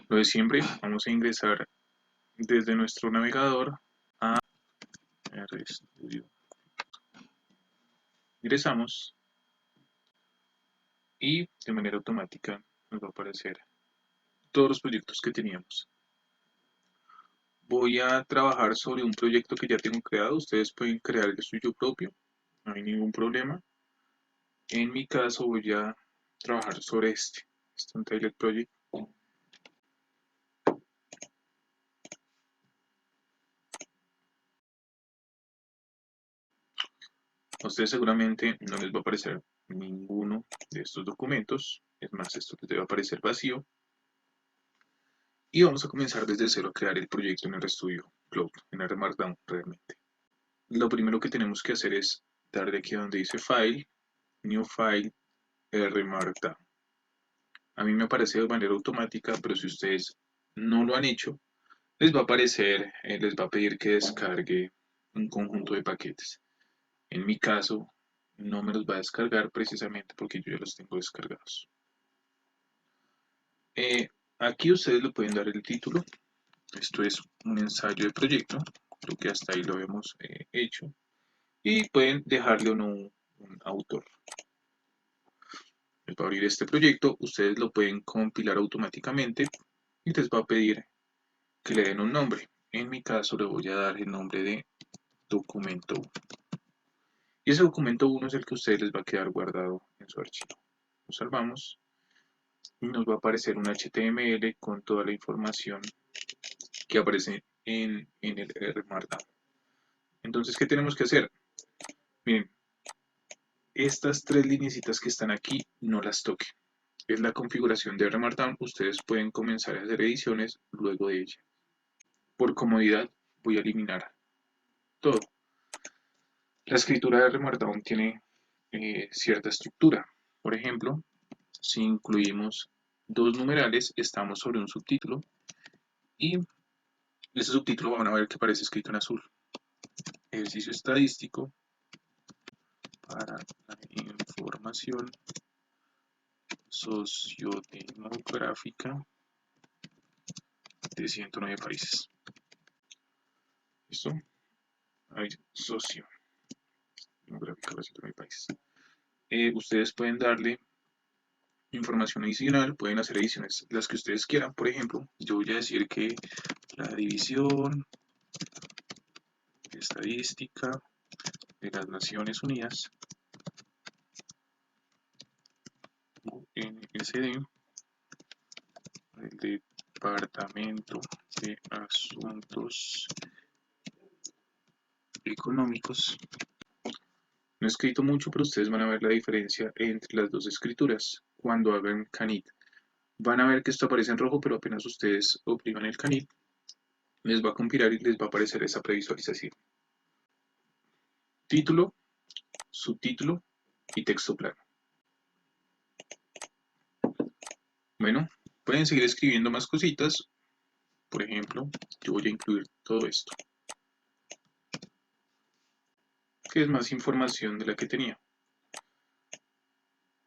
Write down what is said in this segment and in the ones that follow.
Lo de siempre, vamos a ingresar desde nuestro navegador a RStudio. Ingresamos y de manera automática nos va a aparecer todos los proyectos que teníamos. Voy a trabajar sobre un proyecto que ya tengo creado. Ustedes pueden crear el suyo propio, no hay ningún problema. En mi caso voy a trabajar sobre este Untitled Project. A ustedes seguramente no les va a aparecer ninguno de estos documentos. Es más, esto les debe aparecer vacío. Y vamos a comenzar desde cero a crear el proyecto en RStudio Cloud, en R Markdown realmente. Lo primero que tenemos que hacer es darle aquí donde dice File, New File, R Markdown. A mí me aparece de manera automática, pero si ustedes no lo han hecho, les va a aparecer, les va a pedir que descargue un conjunto de paquetes. En mi caso, no me los va a descargar precisamente porque yo ya los tengo descargados. Aquí ustedes le pueden dar el título. Esto es un ensayo de proyecto, creo que hasta ahí lo hemos hecho. Y pueden dejarle o no un autor. Les va a abrir este proyecto, ustedes lo pueden compilar automáticamente y les va a pedir que le den un nombre. En mi caso le voy a dar el nombre de documento 1. Y ese documento 1 es el que a ustedes les va a quedar guardado en su archivo. Lo salvamos y nos va a aparecer un HTML con toda la información que aparece en el R Markdown. Entonces, ¿qué tenemos que hacer? Miren, estas tres lineecitas que están aquí no las toquen. Es la configuración de R Markdown. Ustedes pueden comenzar a hacer ediciones luego de ella. Por comodidad voy a eliminar todo. La escritura de R Markdown tiene cierta estructura. Por ejemplo, si incluimos dos numerales, estamos sobre un subtítulo y ese subtítulo van a ver que aparece escrito en azul. Ejercicio estadístico para la información sociodemográfica de 109 países. ¿Listo? Ahí, sociodemográfica de 109 países. Ustedes pueden darle información adicional, pueden hacer ediciones las que ustedes quieran. Por ejemplo, yo voy a decir que la división de estadística de las Naciones Unidas, UNSD, el Departamento de Asuntos Económicos. No he escrito mucho, pero ustedes van a ver la diferencia entre las dos escrituras cuando hagan canit. Van a ver que esto aparece en rojo, pero apenas ustedes opriman el canit, les va a compilar y les va a aparecer esa previsualización. Título, subtítulo y texto plano. Bueno, pueden seguir escribiendo más cositas. Por ejemplo, yo voy a incluir todo esto, que es más información de la que tenía.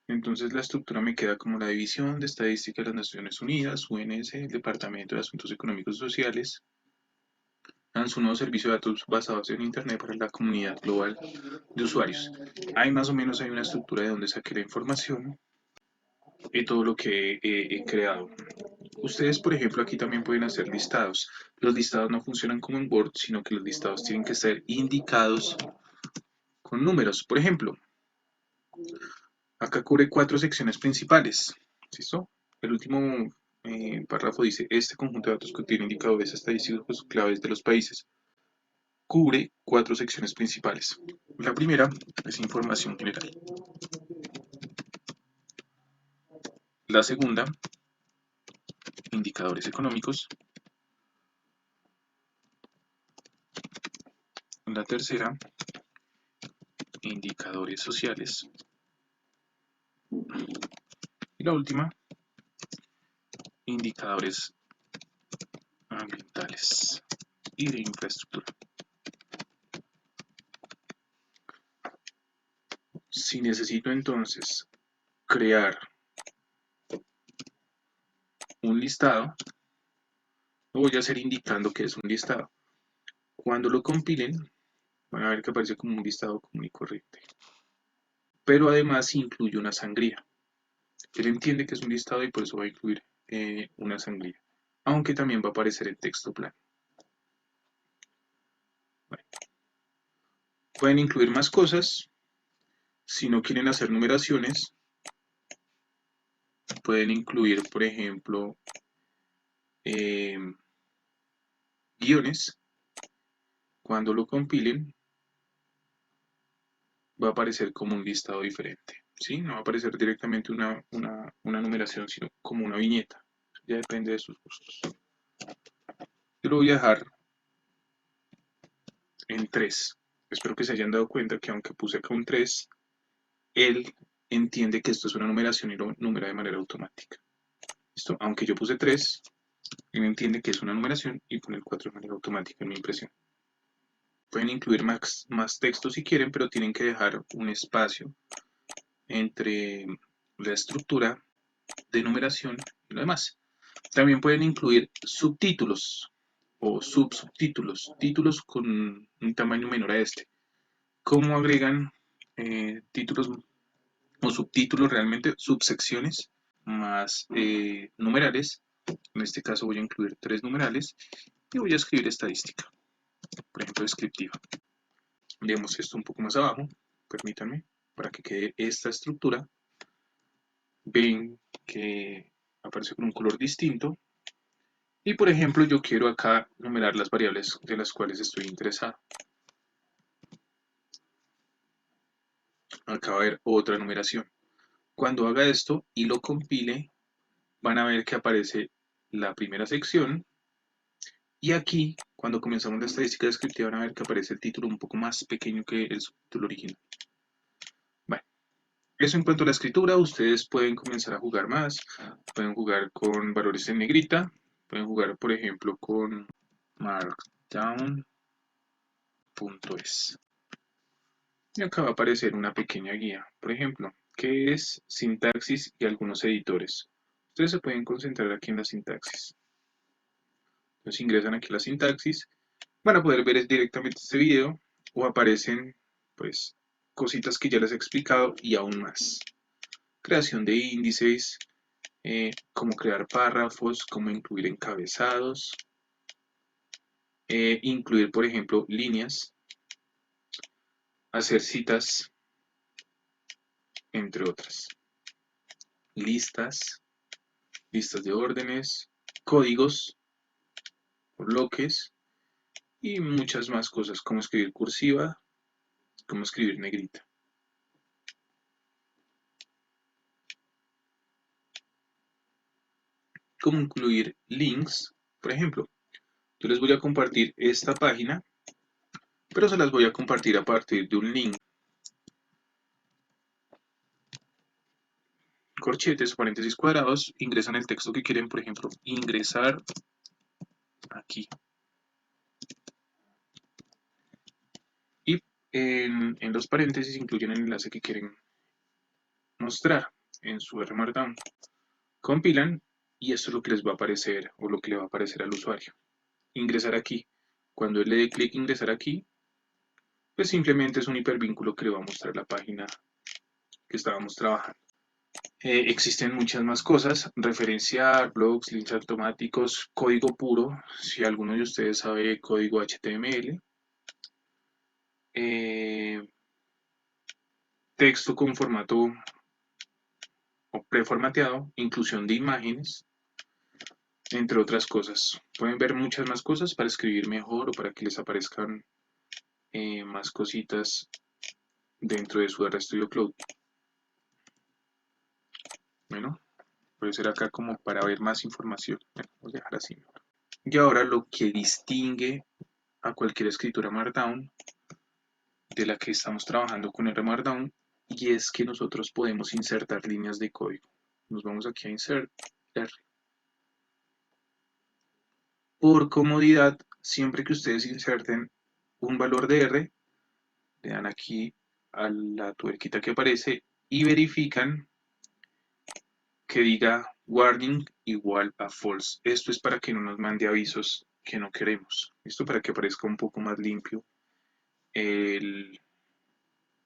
Entonces la estructura me queda como la división de estadística de las Naciones Unidas, UNS, el Departamento de Asuntos Económicos y Sociales, lanzó un nuevo servicio de datos basados en Internet para la comunidad global de usuarios. Ahí más o menos hay una estructura de donde saqué la información y todo lo que he creado. Ustedes, por ejemplo, aquí también pueden hacer listados. Los listados no funcionan como en Word, sino que los listados tienen que ser indicados con números. Por ejemplo, acá cubre 4 secciones principales. ¿Listo? El último párrafo dice, este conjunto de datos contiene indicadores estadísticos claves de los países. Cubre 4 secciones principales. La primera es información general. La segunda, indicadores económicos. La tercera, indicadores sociales. Y la última, indicadores ambientales y de infraestructura. Si necesito entonces crear un listado, Lo voy a hacer indicando que es un listado. Cuando lo compilen, van a ver que aparece como un listado común y corriente. Pero además incluye una sangría. Él entiende que es un listado y por eso va a incluir una sangría. Aunque también va a aparecer el texto plano. Bueno, pueden incluir más cosas. Si no quieren hacer numeraciones, pueden incluir, por ejemplo, eh, guiones. Cuando lo compilen, va a aparecer como un listado diferente. ¿Sí? No va a aparecer directamente una numeración, sino como una viñeta. Ya depende de sus gustos. Yo lo voy a dejar en 3. Espero que se hayan dado cuenta que aunque puse acá un 3, él entiende que esto es una numeración y lo numera de manera automática. ¿Listo? Aunque yo puse 3, él entiende que es una numeración y pone el 4 de manera automática en mi impresión. Pueden incluir más texto si quieren, pero tienen que dejar un espacio entre la estructura de numeración y lo demás. También pueden incluir subtítulos o subtítulos, títulos con un tamaño menor a este. ¿Cómo agregan títulos o subtítulos realmente? Subsecciones más numerales. En este caso voy a incluir 3 numerales y voy a escribir estadística, por ejemplo descriptiva. Demos esto un poco más abajo, permítanme, para que quede esta estructura. Ven que aparece con un color distinto. Y por ejemplo, yo quiero acá numerar las variables de las cuales estoy interesado. Acá va a haber otra numeración. Cuando haga esto y lo compile, van a ver que aparece la primera sección. Y aquí, cuando comenzamos la estadística descriptiva, van a ver que aparece el título un poco más pequeño que el subtítulo original. Bueno, eso en cuanto a la escritura, ustedes pueden comenzar a jugar más. Pueden jugar con valores en negrita. Pueden jugar, por ejemplo, con markdown.es. Y acá va a aparecer una pequeña guía, por ejemplo, que es sintaxis y algunos editores. Ustedes se pueden concentrar aquí en la sintaxis. Entonces ingresan aquí a la sintaxis, van a poder ver directamente este video o aparecen pues cositas que ya les he explicado y aún más. Creación de índices, cómo crear párrafos, cómo incluir encabezados, incluir por ejemplo líneas, hacer citas, entre otras. Listas de órdenes, códigos, bloques y muchas más cosas, como escribir cursiva, como escribir negrita. Como incluir links, por ejemplo, yo les voy a compartir esta página, pero se las voy a compartir a partir de un link. Corchetes, paréntesis cuadrados, ingresan el texto que quieren, por ejemplo, ingresar aquí. Y en los paréntesis incluyen el enlace que quieren mostrar en su R Markdown. Compilan y esto es lo que les va a aparecer o lo que le va a aparecer al usuario. Ingresar aquí. Cuando él le dé clic ingresar aquí, pues simplemente es un hipervínculo que le va a mostrar la página que estábamos trabajando. Existen muchas más cosas, referenciar, blogs, links automáticos, código puro, si alguno de ustedes sabe código HTML, texto con formato o preformateado, inclusión de imágenes, entre otras cosas. Pueden ver muchas más cosas para escribir mejor o para que les aparezcan más cositas dentro de su RStudio Cloud. Bueno, puede ser acá como para ver más información. Bueno, voy a dejar así. Y ahora lo que distingue a cualquier escritura Markdown de la que estamos trabajando con R Markdown, y es que nosotros podemos insertar líneas de código. Nos vamos aquí a Insert R. Por comodidad, siempre que ustedes inserten un valor de R, le dan aquí a la tuerquita que aparece y verifican que diga warning igual a false. Esto es para que no nos mande avisos que no queremos. Esto para que aparezca un poco más limpio el,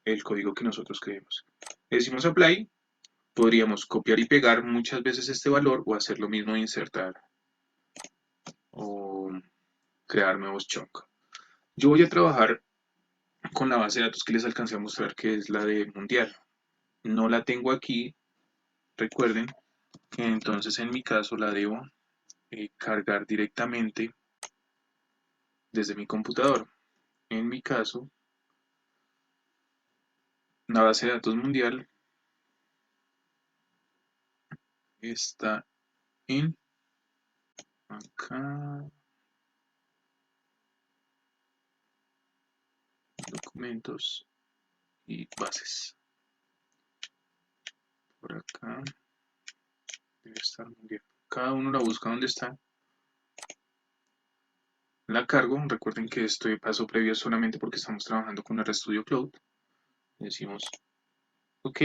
el código que nosotros queremos. Le decimos apply, podríamos copiar y pegar muchas veces este valor o hacer lo mismo de insertar o crear nuevos chunks. Yo voy a trabajar con la base de datos que les alcancé a mostrar, que es la de mundial. No la tengo aquí, recuerden que entonces en mi caso la debo cargar directamente desde mi computador. En mi caso, la base de datos mundial está en acá, documentos y bases. Por acá debe estar mundial. Cada uno la busca donde está. La cargo. Recuerden que esto de paso previo solamente porque estamos trabajando con RStudio Cloud. Decimos OK.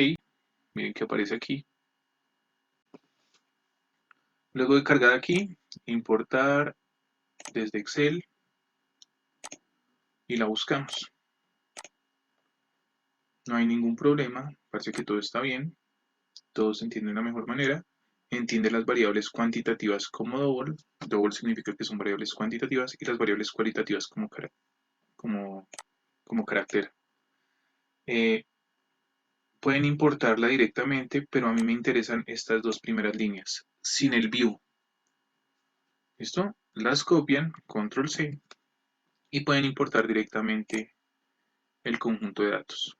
Miren que aparece aquí. Luego de cargar aquí, importar desde Excel y la buscamos. No hay ningún problema, parece que todo está bien, todo se entiende de la mejor manera. Entiende las variables cuantitativas como double. Double significa que son variables cuantitativas y las variables cualitativas como carácter. Pueden importarla directamente, pero a mí me interesan estas dos primeras líneas, sin el view. ¿Listo? Las copian, control C, y pueden importar directamente el conjunto de datos.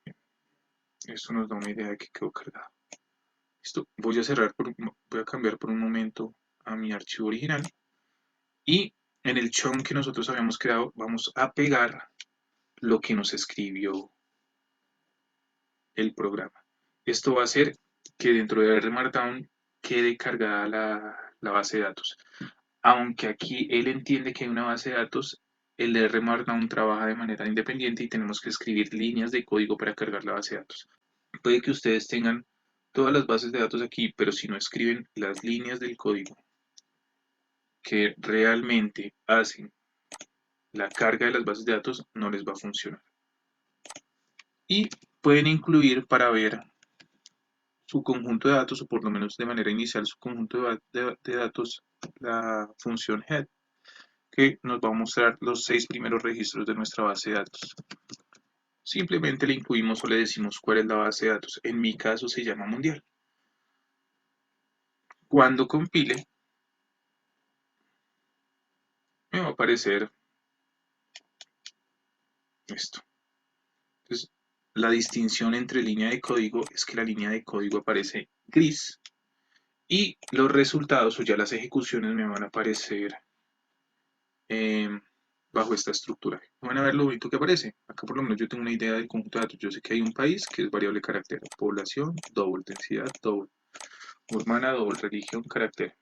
Esto nos da una idea de que quedó cargado. Listo, voy a cambiar por un momento a mi archivo original y en el chunk que nosotros habíamos creado vamos a pegar lo que nos escribió el programa. Esto va a hacer que dentro de R Markdown quede cargada la base de datos. Aunque aquí él entiende que hay una base de datos, el R Markdown trabaja de manera independiente y tenemos que escribir líneas de código para cargar la base de datos. Puede que ustedes tengan todas las bases de datos aquí, pero si no escriben las líneas del código que realmente hacen la carga de las bases de datos, no les va a funcionar. Y pueden incluir para ver su conjunto de datos, o por lo menos de manera inicial su conjunto de datos, la función head, que nos va a mostrar los 6 primeros registros de nuestra base de datos. Simplemente le incluimos o le decimos cuál es la base de datos. En mi caso se llama mundial. Cuando compile, me va a aparecer esto. Entonces, la distinción entre línea de código es que la línea de código aparece gris y los resultados o ya las ejecuciones me van a aparecer eh, bajo esta estructura. Van a ver lo bonito que aparece. Acá por lo menos yo tengo una idea del conjunto de datos. Yo sé que hay un país que es variable carácter, población, doble, densidad, doble, urbana, doble, religión, carácter.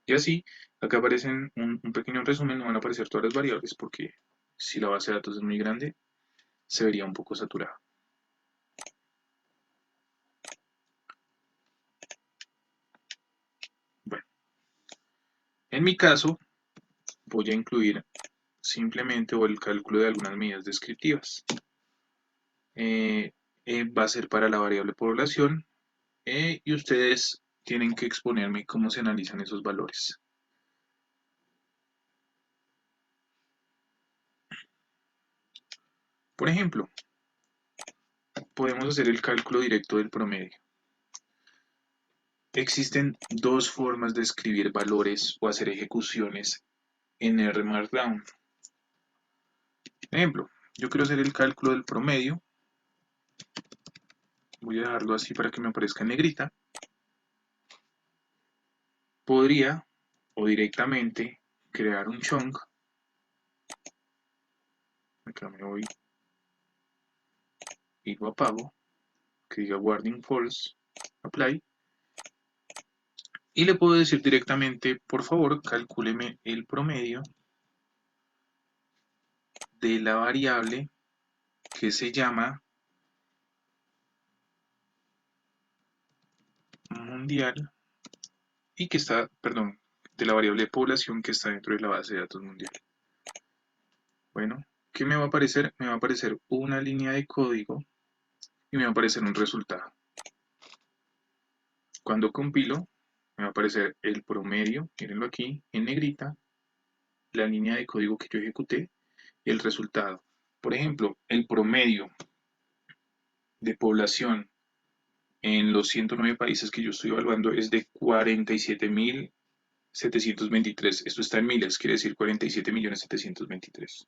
Y así, acá aparecen un pequeño resumen, no van a aparecer todas las variables porque si la base de datos es muy grande, se vería un poco saturada. Bueno, en mi caso, voy a incluir simplemente o el cálculo de algunas medidas descriptivas. Va a ser para la variable población y ustedes tienen que exponerme cómo se analizan esos valores. Por ejemplo, podemos hacer el cálculo directo del promedio. Existen dos formas de escribir valores o hacer ejecuciones en R Markdown. Por ejemplo, yo quiero hacer el cálculo del promedio. Voy a dejarlo así para que me aparezca en negrita. Podría o directamente crear un chunk. Acá me voy y lo apago. Que diga wording false, apply. Y le puedo decir directamente, por favor, calcúleme el promedio de la variable que se llama mundial y que está, perdón, de la variable población que está dentro de la base de datos mundial. Bueno, ¿qué me va a aparecer? Me va a aparecer una línea de código y me va a aparecer un resultado. Cuando compilo, me va a aparecer el promedio, mírenlo aquí, en negrita, la línea de código que yo ejecuté y el resultado. Por ejemplo, el promedio de población en los 109 países que yo estoy evaluando es de 47.723. Esto está en miles, quiere decir 47.723.000.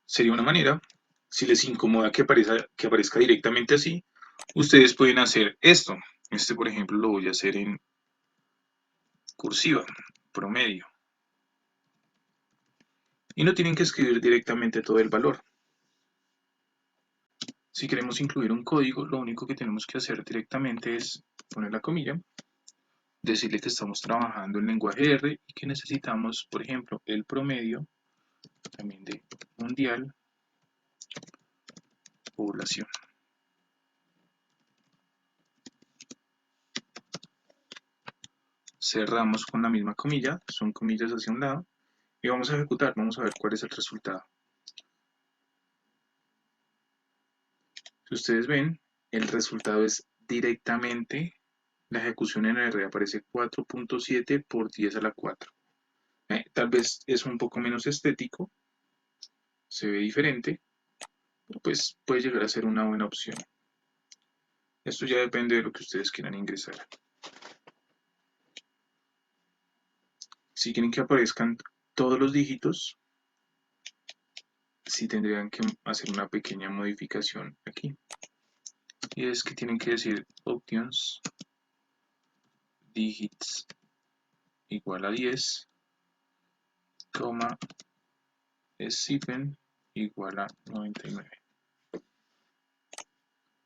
Sería una manera, si les incomoda que aparezca directamente así, ustedes pueden hacer esto. Este, por ejemplo, lo voy a hacer en cursiva, promedio. Y no tienen que escribir directamente todo el valor. Si queremos incluir un código, lo único que tenemos que hacer directamente es poner la comilla, decirle que estamos trabajando en lenguaje R y que necesitamos, por ejemplo, el promedio también de mundial población. Cerramos con la misma comilla, son comillas hacia un lado, y vamos a ejecutar, vamos a ver cuál es el resultado. Si ustedes ven, el resultado es directamente la ejecución en R, aparece 4.7 por 10 a la 4. Tal vez es un poco menos estético, se ve diferente, pero pues puede llegar a ser una buena opción. Esto ya depende de lo que ustedes quieran ingresar. Si quieren que aparezcan todos los dígitos, sí tendrían que hacer una pequeña modificación aquí. Y es que tienen que decir options digits igual a 10, coma, Stephen igual a 99.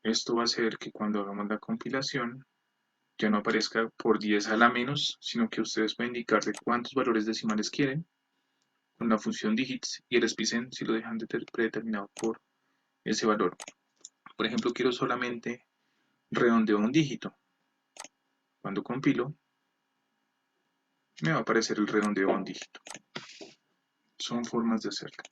Esto va a hacer que cuando hagamos la compilación ya no aparezca por 10 a la menos, sino que ustedes pueden indicarle cuántos valores decimales quieren con la función digits y el spacen si lo dejan predeterminado por ese valor. Por ejemplo, quiero solamente redondeo un dígito. Cuando compilo, me va a aparecer el redondeo a un dígito. Son formas de hacerlo.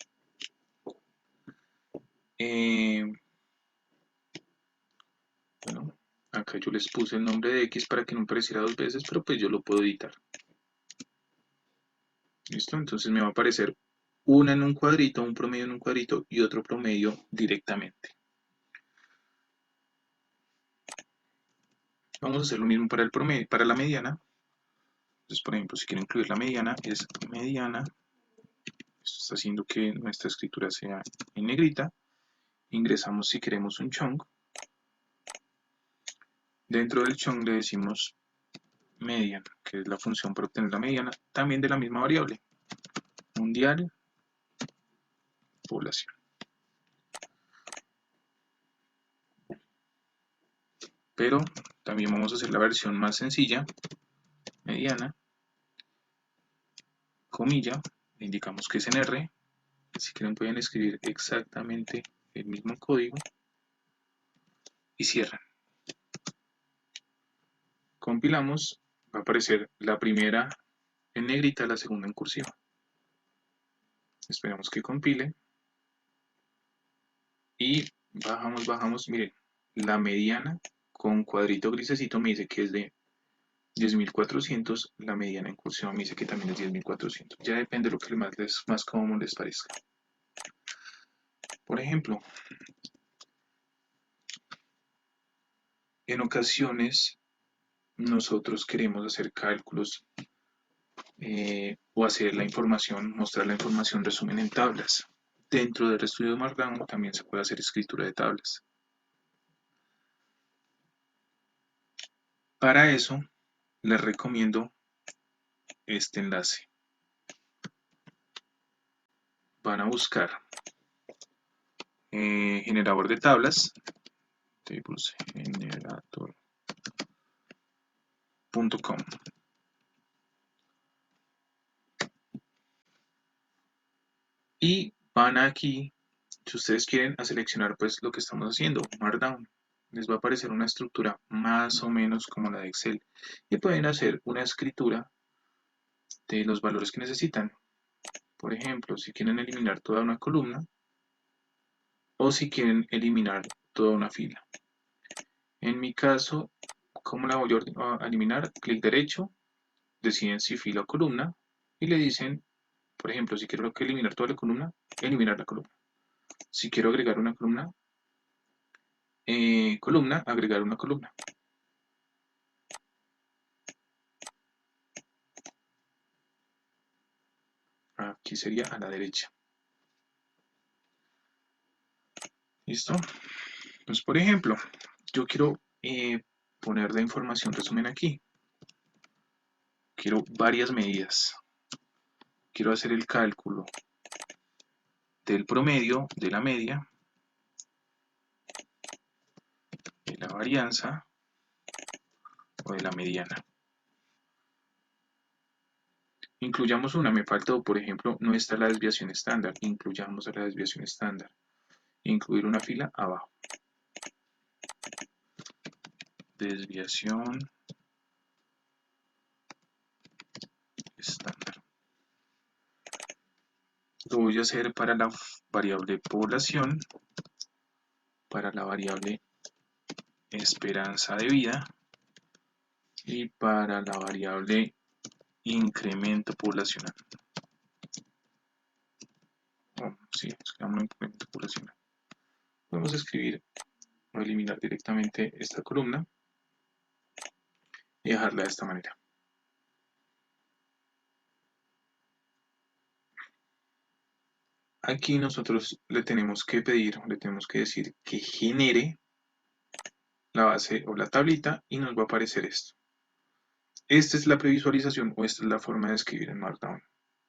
Bueno, acá yo les puse el nombre de X para que no apareciera dos veces, pero pues yo lo puedo editar. ¿Listo? Entonces me va a aparecer una en un cuadrito, un promedio en un cuadrito y otro promedio directamente. Vamos a hacer lo mismo para el promedio, para la mediana. Entonces, por ejemplo, si quiero incluir la mediana, es mediana. Esto está haciendo que nuestra escritura sea en negrita. Ingresamos si queremos un chunk. Dentro del chunk le decimos median, que es la función para obtener la mediana, también de la misma variable, mundial, población. Pero también vamos a hacer la versión más sencilla, mediana, comilla, indicamos que es en R. Si quieren pueden escribir exactamente el mismo código y cierran. Compilamos, va a aparecer la primera en negrita, la segunda en cursiva. Esperamos que compile y bajamos, miren, la mediana con cuadrito grisecito me dice que es de 10.400, la mediana en cursiva me dice que también es 10.400. Ya depende de lo que más cómodo les parezca. Por ejemplo, en ocasiones nosotros queremos hacer cálculos o hacer la información, mostrar la información resumen en tablas. Dentro del estudio de Markdown también se puede hacer escritura de tablas. Para eso les recomiendo este enlace. Van a buscar generador de tablas, tablesgenerator.com. Y van aquí, si ustedes quieren, a seleccionar pues lo que estamos haciendo, Markdown. les va a aparecer una estructura más o menos como la de Excel y pueden hacer una escritura de los valores que necesitan. Por ejemplo, si quieren eliminar toda una columna o si quieren eliminar toda una fila. En mi caso, ¿cómo la voy a eliminar? Clic derecho, deciden si fila o columna y le dicen, por ejemplo, si quiero eliminar toda la columna, eliminar la columna. Si quiero agregar una columna, agregar una columna. Aquí sería a la derecha. ¿Listo? Pues por ejemplo, yo quiero poner la información resumen aquí. Quiero varias medidas. Quiero hacer el cálculo del promedio, de la media, de la varianza o de la mediana. Incluyamos una, me faltó, por ejemplo, no está la desviación estándar. Incluyamos a la desviación estándar. Incluir una fila abajo. Desviación estándar. Lo voy a hacer para la variable población, para la variable esperanza de vida y para la variable incremento poblacional. Sí, escribamos incremento poblacional. Podemos escribir o eliminar directamente esta columna y dejarla de esta manera. Aquí nosotros le tenemos que pedir, le tenemos que decir que genere la base o la tablita y nos va a aparecer esto. Esta es la previsualización o esta es la forma de escribir en Markdown.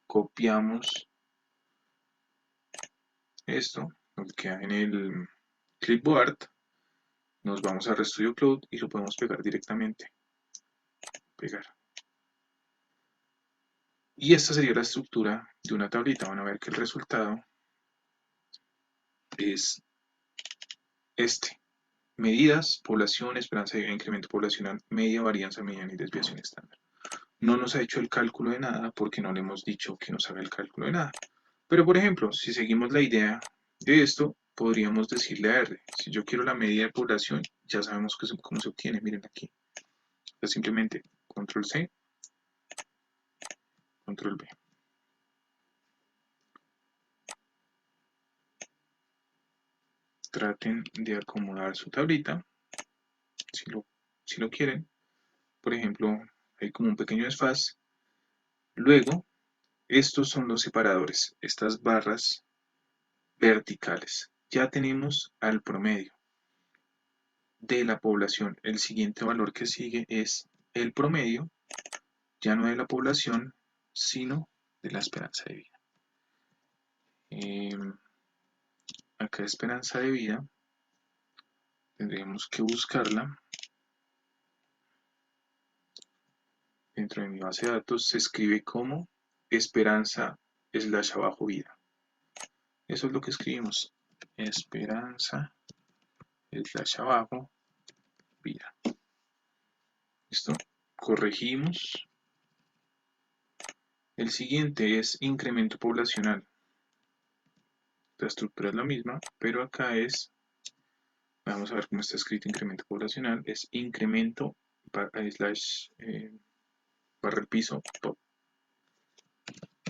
Copiamos esto, lo que queda en el clipboard, nos vamos a RStudio Cloud y lo podemos pegar directamente. Pegar. Y esta sería la estructura de una tablita. Van a ver que el resultado es este. Medidas, población, esperanza de vida, incremento poblacional, media, varianza mediana y desviación estándar. No nos ha hecho el cálculo de nada porque no le hemos dicho que nos haga el cálculo de nada. Pero por ejemplo, si seguimos la idea de esto, podríamos decirle a R, si yo quiero la medida de población, ya sabemos cómo se obtiene, miren aquí. Entonces simplemente control C, control V. Traten de acomodar su tablita, si lo quieren. Por ejemplo, hay como un pequeño desfase. Luego, estos son los separadores, estas barras verticales. Ya tenemos al promedio de la población. El siguiente valor que sigue es el promedio, ya no de la población, sino de la esperanza de vida. Acá esperanza de vida, tendríamos que buscarla. Dentro de mi base de datos se escribe como esperanza / abajo vida. Eso es lo que escribimos. Esperanza / abajo vida. ¿Listo? Corregimos. El siguiente es incremento poblacional. La estructura es la misma, pero acá es, vamos a ver cómo está escrito incremento poblacional, es incremento barra el piso pop.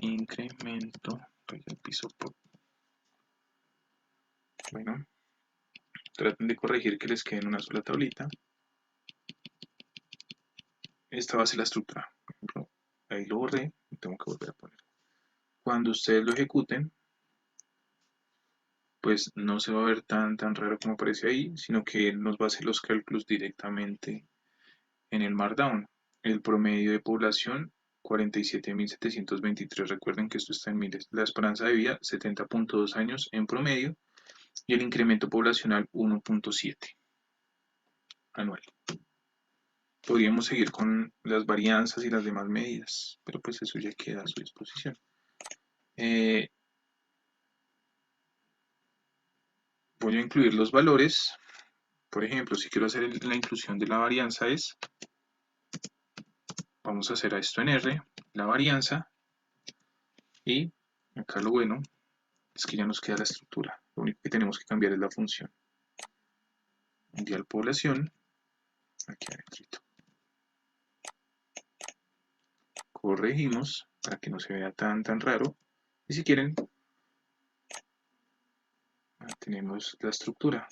Incremento el piso pop. Bueno, traten de corregir que les quede en una sola tablita. Esta va a ser la estructura. Por ejemplo, ahí lo borré y tengo que volver a poner. Cuando ustedes lo ejecuten, pues no se va a ver tan raro como aparece ahí, sino que él nos va a hacer los cálculos directamente en el Markdown. El promedio de población 47.723, recuerden que esto está en miles. La esperanza de vida 70.2 años en promedio y el incremento poblacional 1.7 anual. Podríamos seguir con las varianzas y las demás medidas, pero pues eso ya queda a su disposición. Voy a incluir los valores Por ejemplo, si quiero hacer la inclusión de la varianza vamos a hacer esto en R, la varianza, y acá lo bueno es que ya nos queda la estructura. Lo único que tenemos que cambiar es la función. Mundial población, aquí adentro. Corregimos para que no se vea tan raro. Y si quieren, tenemos la estructura.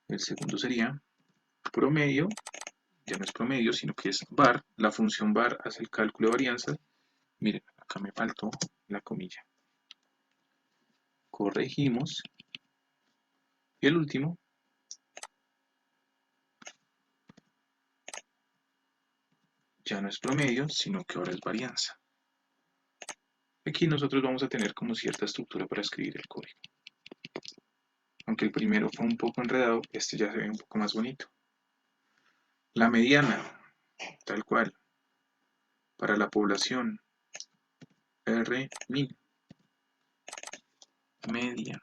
El segundo sería promedio, ya no es promedio, sino que es var. La función var hace el cálculo de varianza. Miren, acá me faltó la comilla. Corregimos. Y el último, ya no es promedio, sino que ahora es varianza. Aquí nosotros vamos a tener como cierta estructura para escribir el código. Aunque el primero fue un poco enredado, este ya se ve un poco más bonito. La mediana, tal cual, para la población, R min, media.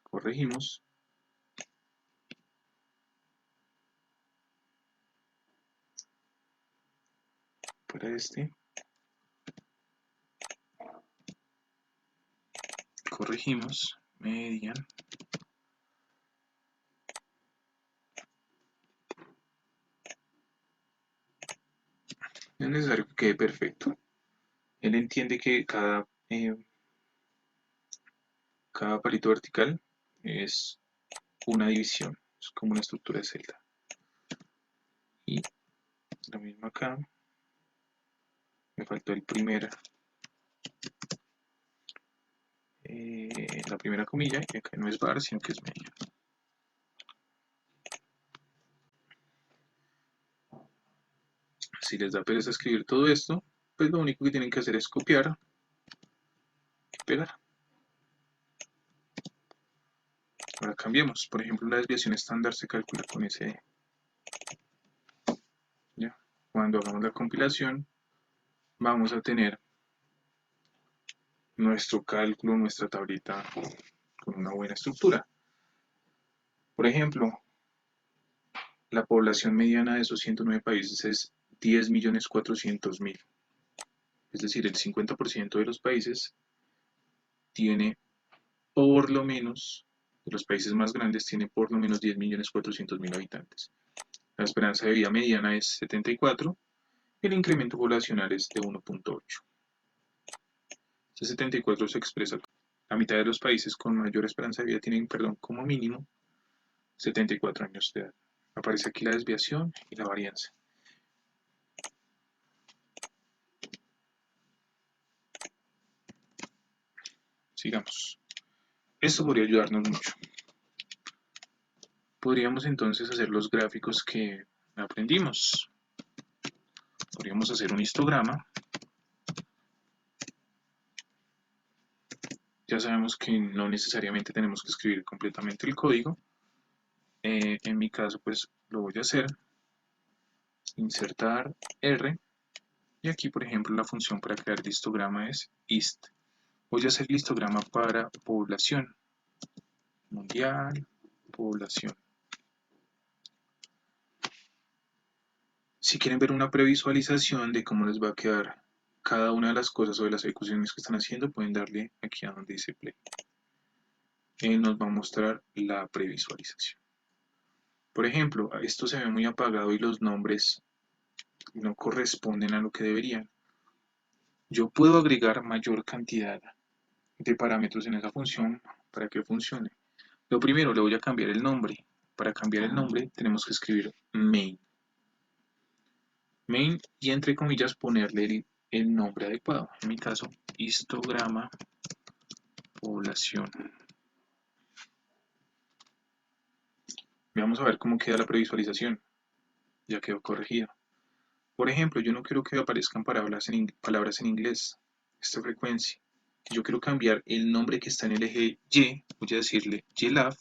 Corregimos. Para este. Corregimos. Median. No es necesario que quede perfecto. Él entiende que cada palito vertical es una división. Es como una estructura de celda. Y lo mismo acá. Me faltó el la primera comilla, y acá no es bar, sino que es media. Si les da pereza escribir todo esto, pues lo único que tienen que hacer es copiar y pegar. Ahora cambiemos. Por ejemplo, la desviación estándar se calcula con SD. ¿Ya? Cuando hagamos la compilación, vamos a tener nuestro cálculo, nuestra tablita con una buena estructura. Por ejemplo, la población mediana de esos 109 países es 10.400.000. Es decir, el 50% de los países tiene por lo menos, de los países más grandes, tiene por lo menos 10.400.000 habitantes. La esperanza de vida mediana es 74 y el incremento poblacional es de 1.8. Este 74 se expresa. La mitad de los países con mayor esperanza de vida tienen, como mínimo 74 años de edad. Aparece aquí la desviación y la varianza. Sigamos. Esto podría ayudarnos mucho. Podríamos entonces hacer los gráficos que aprendimos. Podríamos hacer un histograma. Ya sabemos que no necesariamente tenemos que escribir completamente el código. En mi caso, pues lo voy a hacer. Insertar R. Y aquí, por ejemplo, la función para crear el histograma es hist. Voy a hacer el histograma para población. Mundial, población. Si quieren ver una previsualización de cómo les va a quedar cada una de las cosas o de las ejecuciones que están haciendo, pueden darle aquí a donde dice play. Nos va a mostrar la previsualización. Por ejemplo, esto se ve muy apagado y los nombres no corresponden a lo que deberían. Yo puedo agregar mayor cantidad de parámetros en esa función para que funcione. Lo primero, le voy a cambiar el nombre. Para cambiar el nombre tenemos que escribir main. Main y entre comillas ponerle el nombre adecuado. En mi caso, histograma población. Vamos a ver cómo queda la previsualización. Ya quedó corregido. Por ejemplo, yo no quiero que aparezcan palabras en inglés. Esta frecuencia. Yo quiero cambiar el nombre que está en el eje Y. Voy a decirle YLAF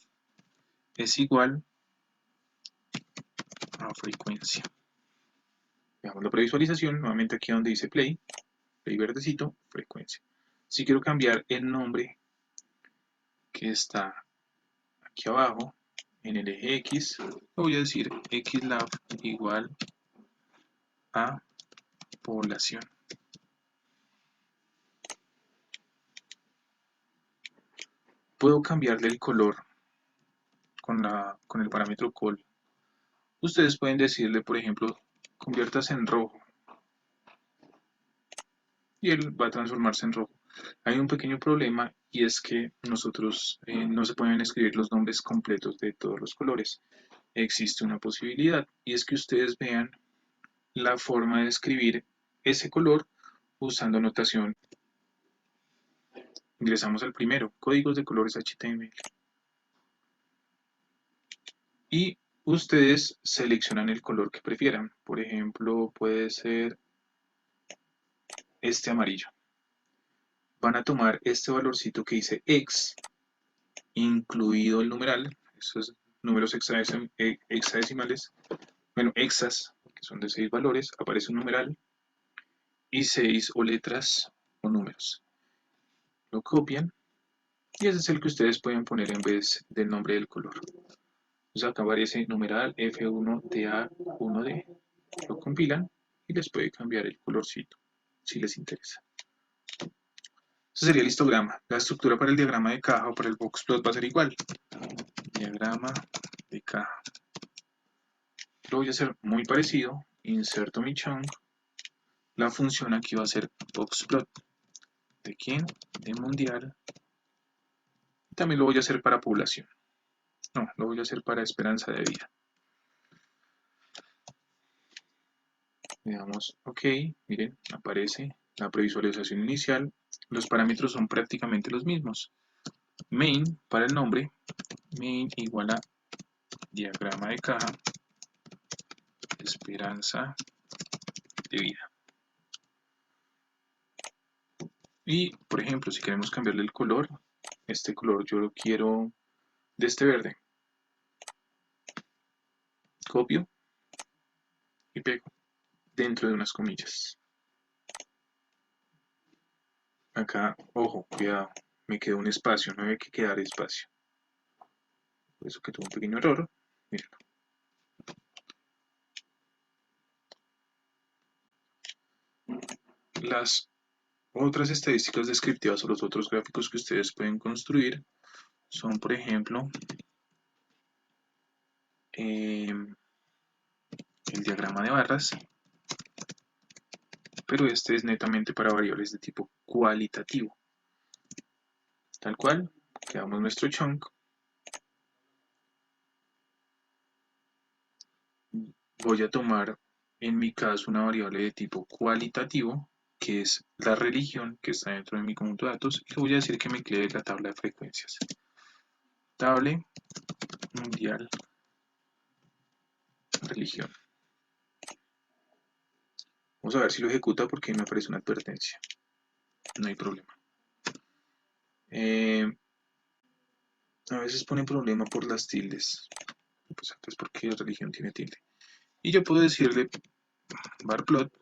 es igual a frecuencia. Veamos la previsualización. Nuevamente aquí donde dice play verdecito, frecuencia. Si quiero cambiar el nombre que está aquí abajo, en el eje X, voy a decir xlab igual a población. Puedo cambiarle el color con el parámetro call. Ustedes pueden decirle, por ejemplo, conviertas en rojo. Y él va a transformarse en rojo. Hay un pequeño problema y es que nosotros no se pueden escribir los nombres completos de todos los colores. Existe una posibilidad y es que ustedes vean la forma de escribir ese color usando notación. Ingresamos al primero, códigos de colores HTML. Y ustedes seleccionan el color que prefieran. Por ejemplo, puede ser este amarillo. Van a tomar este valorcito que dice X, incluido el numeral, esos números hexadecimales, bueno, hexas, que son de 6 valores, aparece un numeral y 6 o letras o números. Lo copian y ese es el que ustedes pueden poner en vez del nombre del color. Entonces acá aparece numeral F1TA1D. Lo compilan y les puede cambiar el colorcito si les interesa. Este sería el histograma. La estructura para el diagrama de caja o para el boxplot va a ser igual. Diagrama de caja. Lo voy a hacer muy parecido. Inserto mi chunk. La función aquí va a ser boxplot. ¿De quién? De mundial. También lo voy a hacer para población. No, lo voy a hacer para esperanza de vida. Le damos OK. Miren, aparece la previsualización inicial. Los parámetros son prácticamente los mismos. Main para el nombre. Main igual a diagrama de caja. Esperanza de vida. Y, por ejemplo, si queremos cambiarle el color, este color yo lo quiero de este verde. Copio y pego dentro de unas comillas. Acá, ojo, cuidado, me quedó un espacio, no había que quedar espacio. Por eso que tuvo un pequeño error. Miren. Las otras estadísticas descriptivas o los otros gráficos que ustedes pueden construir son, por ejemplo, el diagrama de barras, pero este es netamente para variables de tipo cualitativo. Tal cual, creamos nuestro chunk. Voy a tomar, en mi caso, una variable de tipo cualitativo, que es la religión que está dentro de mi conjunto de datos, y le voy a decir que me cree la tabla de frecuencias. Tabla mundial religión. Vamos a ver si lo ejecuta porque me aparece una advertencia. No hay problema. A veces pone problema por las tildes. Pues antes porque religión tiene tilde. Y yo puedo decirle barplot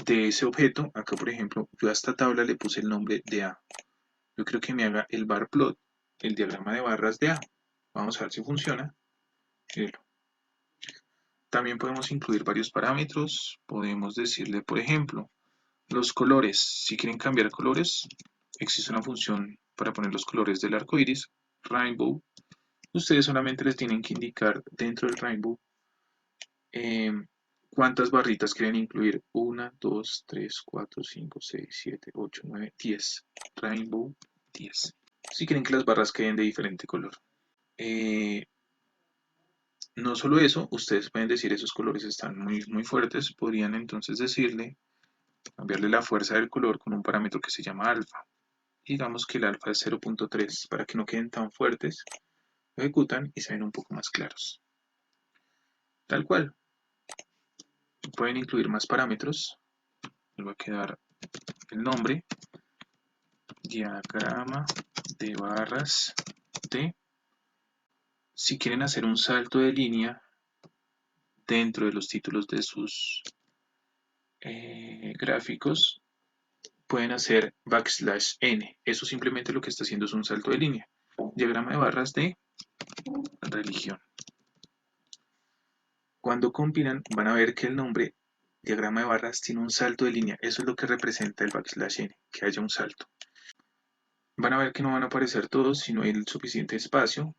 de ese objeto. Acá, por ejemplo, yo a esta tabla le puse el nombre de A. Yo creo que me haga el barplot, el diagrama de barras de A. Vamos a ver si funciona. También podemos incluir varios parámetros. Podemos decirle, por ejemplo, los colores. Si quieren cambiar colores, existe una función para poner los colores del arco iris, rainbow. Ustedes solamente les tienen que indicar dentro del rainbow cuántas barritas quieren incluir. 1, 2, 3, 4, 5, 6, 7, 8, 9, 10. Rainbow 10. Si quieren que las barras queden de diferente color. No solo eso, ustedes pueden decir esos colores están muy fuertes. Podrían entonces decirle, cambiarle la fuerza del color con un parámetro que se llama alfa. Digamos que el alfa es 0.3 para que no queden tan fuertes. Lo ejecutan y se ven un poco más claros. Tal cual. Pueden incluir más parámetros. Les va a quedar el nombre. Diagrama de barras de. Si quieren hacer un salto de línea dentro de los títulos de sus gráficos, pueden hacer \n. Eso simplemente lo que está haciendo es un salto de línea. diagrama de barras de religión. Cuando compilan van a ver que el nombre diagrama de barras tiene un salto de línea. Eso es lo que representa el \n, que haya un salto. Van a ver que no van a aparecer todos si no hay el suficiente espacio.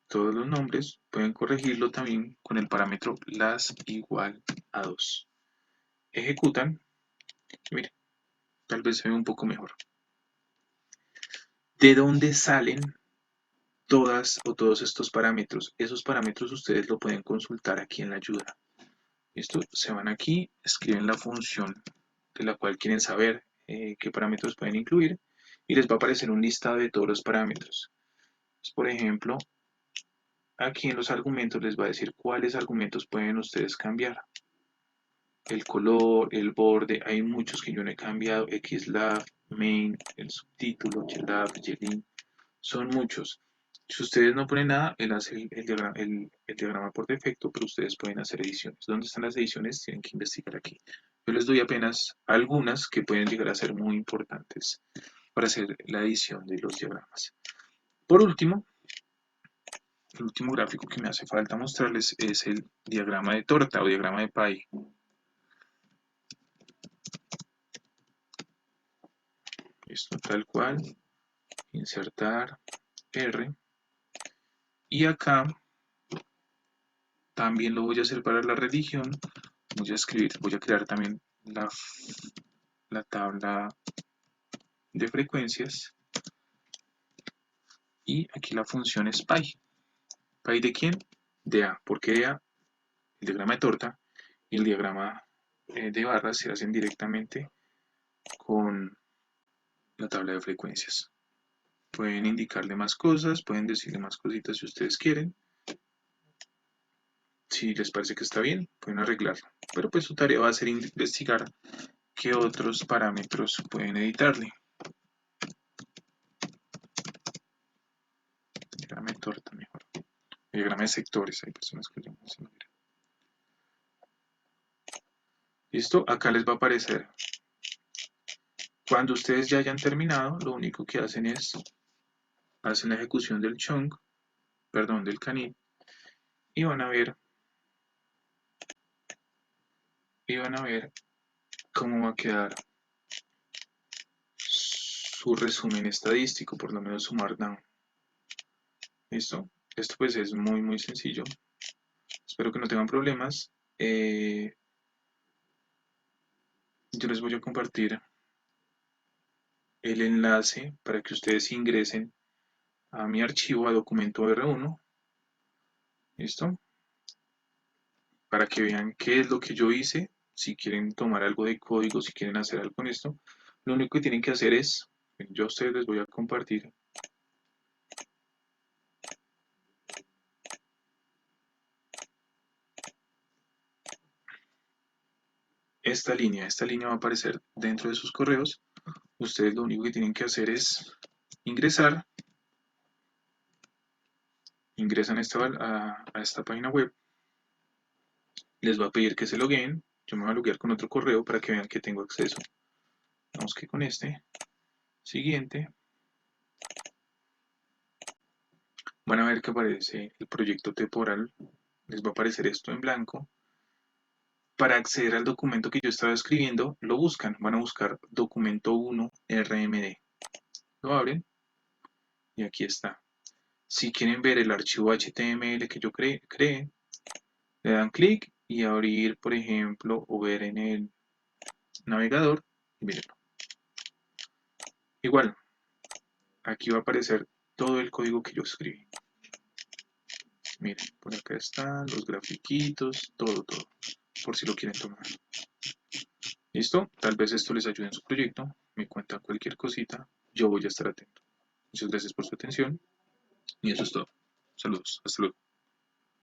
Todos los nombres pueden corregirlo también con el parámetro las igual a 2. Ejecutan. Miren, tal vez se ve un poco mejor. ¿De dónde salen todas o todos estos parámetros? Esos parámetros ustedes lo pueden consultar aquí en la ayuda. Esto se van aquí, escriben la función de la cual quieren saber qué parámetros pueden incluir y les va a aparecer un listado de todos los parámetros. Pues, por ejemplo, aquí en los argumentos les va a decir cuáles argumentos pueden ustedes cambiar. El color, el borde, hay muchos que yo no he cambiado, xlab, main, el subtítulo, ylab, ylin, son muchos. Si ustedes no ponen nada, él hace el diagrama por defecto, pero ustedes pueden hacer ediciones. ¿Dónde están las ediciones? Tienen que investigar aquí. Yo les doy apenas algunas que pueden llegar a ser muy importantes para hacer la edición de los diagramas. Por último, el último gráfico que me hace falta mostrarles es el diagrama de torta o diagrama de pie. Esto tal cual, insertar R. Y acá también lo voy a hacer para la religión. Voy a crear también la tabla de frecuencias. Y aquí la función es pi. ¿Pi de quién? De A. Porque A, el diagrama de torta y el diagrama de barras se hacen directamente con la tabla de frecuencias. Pueden indicarle más cosas, pueden decirle más cositas si ustedes quieren. Si les parece que está bien, pueden arreglarlo. Pero pues su tarea va a ser investigar qué otros parámetros pueden editarle. Diagrama de torta mejor. Diagrama de sectores, hay personas que llaman así. ¿Listo? Acá les va a aparecer. Cuando ustedes ya hayan terminado, lo único que hacen es hacen la ejecución del chunk, perdón, del canit, y van a ver cómo va a quedar su resumen estadístico, por lo menos su markdown. ¿Listo? Esto pues es muy sencillo. Espero que no tengan problemas. Yo les voy a compartir el enlace para que ustedes ingresen a mi archivo, a documento R1. ¿Listo? Para que vean qué es lo que yo hice. Si quieren tomar algo de código, si quieren hacer algo con esto, lo único que tienen que hacer es, yo a ustedes les voy a compartir esta línea va a aparecer dentro de sus correos. Ustedes lo único que tienen que hacer es ingresar, ingresan a esta página web, les va a pedir que se logueen, yo me voy a loguear con otro correo para que vean que tengo acceso. Vamos que con este, siguiente, van a ver que aparece el proyecto temporal, les va a aparecer esto en blanco. Para acceder al documento que yo estaba escribiendo, lo buscan, van a buscar documento 1 RMD. Lo abren y aquí está. Si quieren ver el archivo HTML que yo creé, le dan clic y abrir, por ejemplo, o ver en el navegador y mírenlo. Igual, aquí va a aparecer todo el código que yo escribí. Miren, por acá están los grafiquitos, todo, por si lo quieren tomar. ¿Listo? Tal vez esto les ayude en su proyecto, me cuentan cualquier cosita, yo voy a estar atento. Muchas gracias por su atención y eso es todo. Saludos, hasta luego.